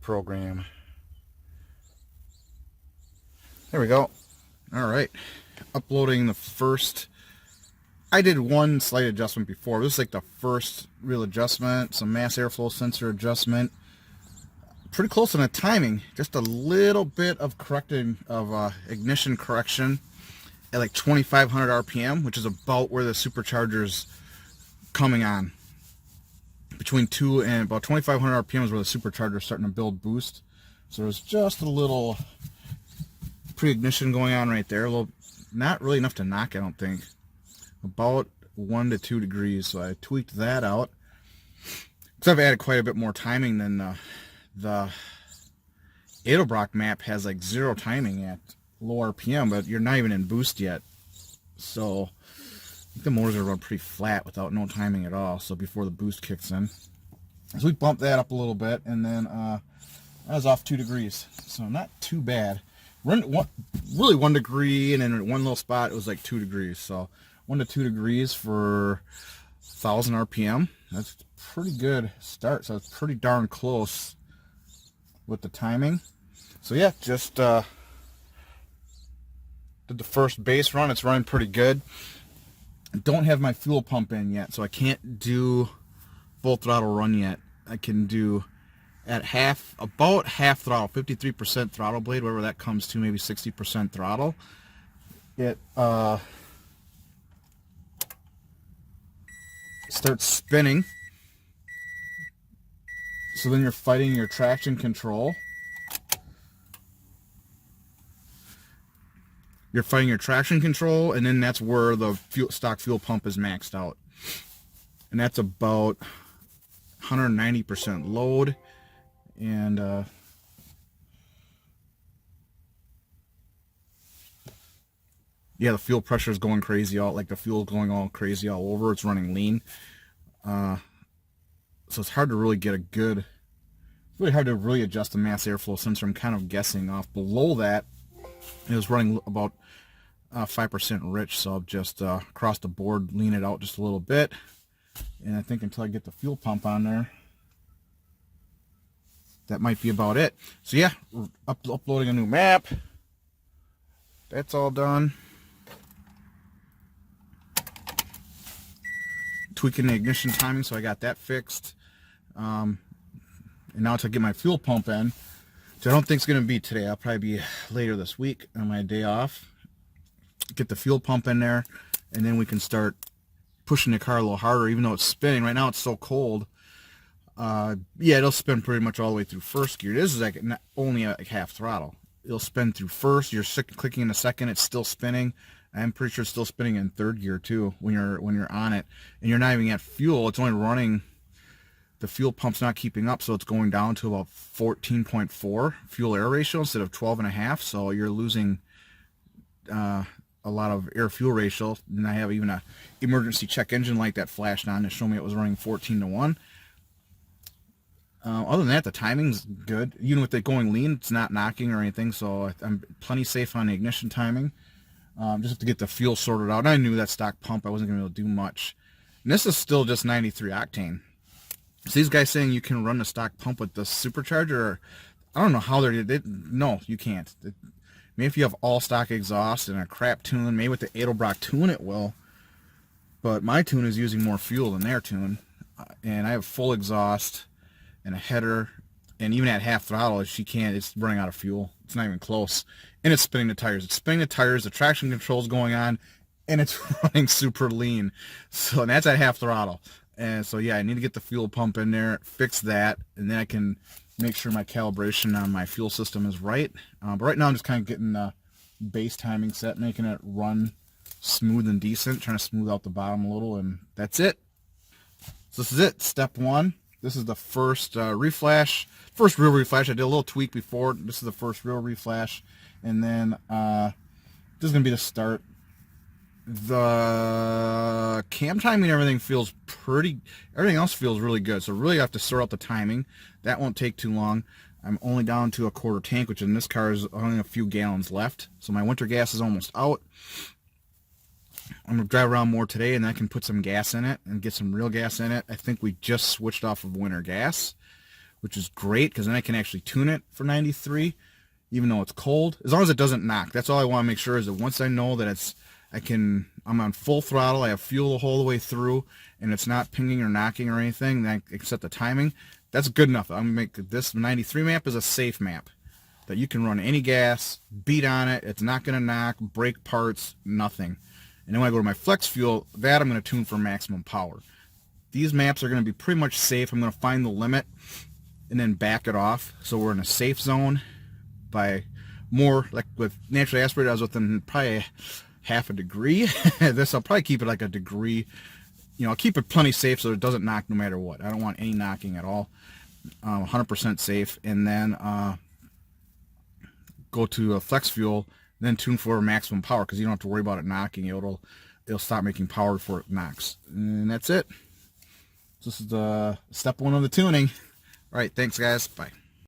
program. There we go. All right, uploading the first. I did one slight adjustment before. This is like the first real adjustment, some mass airflow sensor adjustment. Pretty close on the timing. Just a little bit of correcting of ignition correction at like 2,500 RPM, which is about where the supercharger's coming on. Between 2 and about 2,500 RPM is where the supercharger's starting to build boost. So there's just a little pre-ignition going on right there. A little, not really enough to knock, I don't think. About 1 to 2 degrees. So I tweaked that out. Because I've added quite a bit more timing than the Edelbrock map has like 0 timing at low RPM, but you're not even in boost yet. So I think the motors are run pretty flat without no timing at all. So before the boost kicks in. So we bumped that up a little bit, and then I was off 2 degrees. So not too bad. Really 1 degree, and then in one little spot it was like 2 degrees. So 1 to 2 degrees for 1,000 RPM. That's a pretty good start. So it's pretty darn close with the timing. So yeah, just did the first base run. It's running pretty good. I don't have my fuel pump in yet, so I can't do full throttle run yet. I can do at about half throttle, 53% throttle blade, whatever that comes to, maybe 60% throttle. It starts spinning. So then you're fighting your traction control. You're fighting your traction control, and then that's where the stock fuel pump is maxed out. And that's about 190% load. And yeah, the fuel pressure is going crazy out, like the fuel's going all crazy all over. It's running lean. So it's hard to really get a good, it's really hard to really adjust the mass airflow sensor. I'm kind of guessing off. Below that, it was running about 5% rich, so I'll just across the board lean it out just a little bit. And I think until I get the fuel pump on there, that might be about it. So yeah, uploading a new map. That's all done. Tweaking the ignition timing, so I got that fixed. And now to get my fuel pump in, which I don't think it's going to be today. I'll probably be later this week on my day off. Get the fuel pump in there, and then we can start pushing the car a little harder, even though it's spinning. Right now it's so cold. Yeah, it'll spin pretty much all the way through first gear. This is like only like half throttle. It'll spin through first. You're clicking in a second, it's still spinning. I'm pretty sure it's still spinning in third gear too when you're on it, and you're not even at fuel. It's only running. The fuel pump's not keeping up, so it's going down to about 14.4 fuel air ratio instead of 12.5. So you're losing a lot of air fuel ratio. And I have even a emergency check engine light that flashed on to show me it was running 14-1. Other than that, the timing's good. Even with it going lean, it's not knocking or anything, so I'm plenty safe on the ignition timing. Just have to get the fuel sorted out. And I knew that stock pump, I wasn't going to be able to do much. And this is still just 93 octane. So these guys saying you can run the stock pump with the supercharger, I don't know how no, you can't. Maybe if you have all stock exhaust and a crap tune, maybe with the Edelbrock tune it will. But my tune is using more fuel than their tune. And I have full exhaust and a header, and even at half throttle, she can't, it's running out of fuel. It's not even close. And it's spinning the tires. It's spinning the tires, the traction control's going on, and it's running super lean. So, and that's at half throttle. And so, yeah, I need to get the fuel pump in there, fix that, and then I can make sure my calibration on my fuel system is right. But right now, I'm just kind of getting the base timing set, making it run smooth and decent, trying to smooth out the bottom a little, and that's it. So this is it, step one. This is the first reflash, first real reflash. I did a little tweak before. This is the first real reflash. And then this is going to be the start. The cam timing and everything feels everything else feels really good. So really I have to sort out the timing. That won't take too long. I'm only down to a quarter tank, which in this car is only a few gallons left. So my winter gas is almost out. I'm going to drive around more today, and then I can put some gas in it and get some real gas in it. I think we just switched off of winter gas, which is great because then I can actually tune it for 93, even though it's cold, as long as it doesn't knock. That's all I want to make sure is that once I know that I'm on full throttle, I have fuel the whole way through, and it's not pinging or knocking or anything, then I can set the timing. That's good enough. I'm going to make this 93 map is a safe map that you can run any gas, beat on it, it's not going to knock, break parts, nothing. And then when I go to my flex fuel, that I'm going to tune for maximum power. These maps are going to be pretty much safe. I'm going to find the limit and then back it off, so we're in a safe zone by more, like with naturally aspirated, I was within probably half a degree. This, I'll probably keep it like a degree. You know, I'll keep it plenty safe so it doesn't knock no matter what. I don't want any knocking at all. 100% safe. And then go to a flex fuel, then tune for maximum power, because you don't have to worry about it knocking. It'll stop making power before it knocks. And that's it. This is the step one of the tuning. All right, thanks guys. Bye.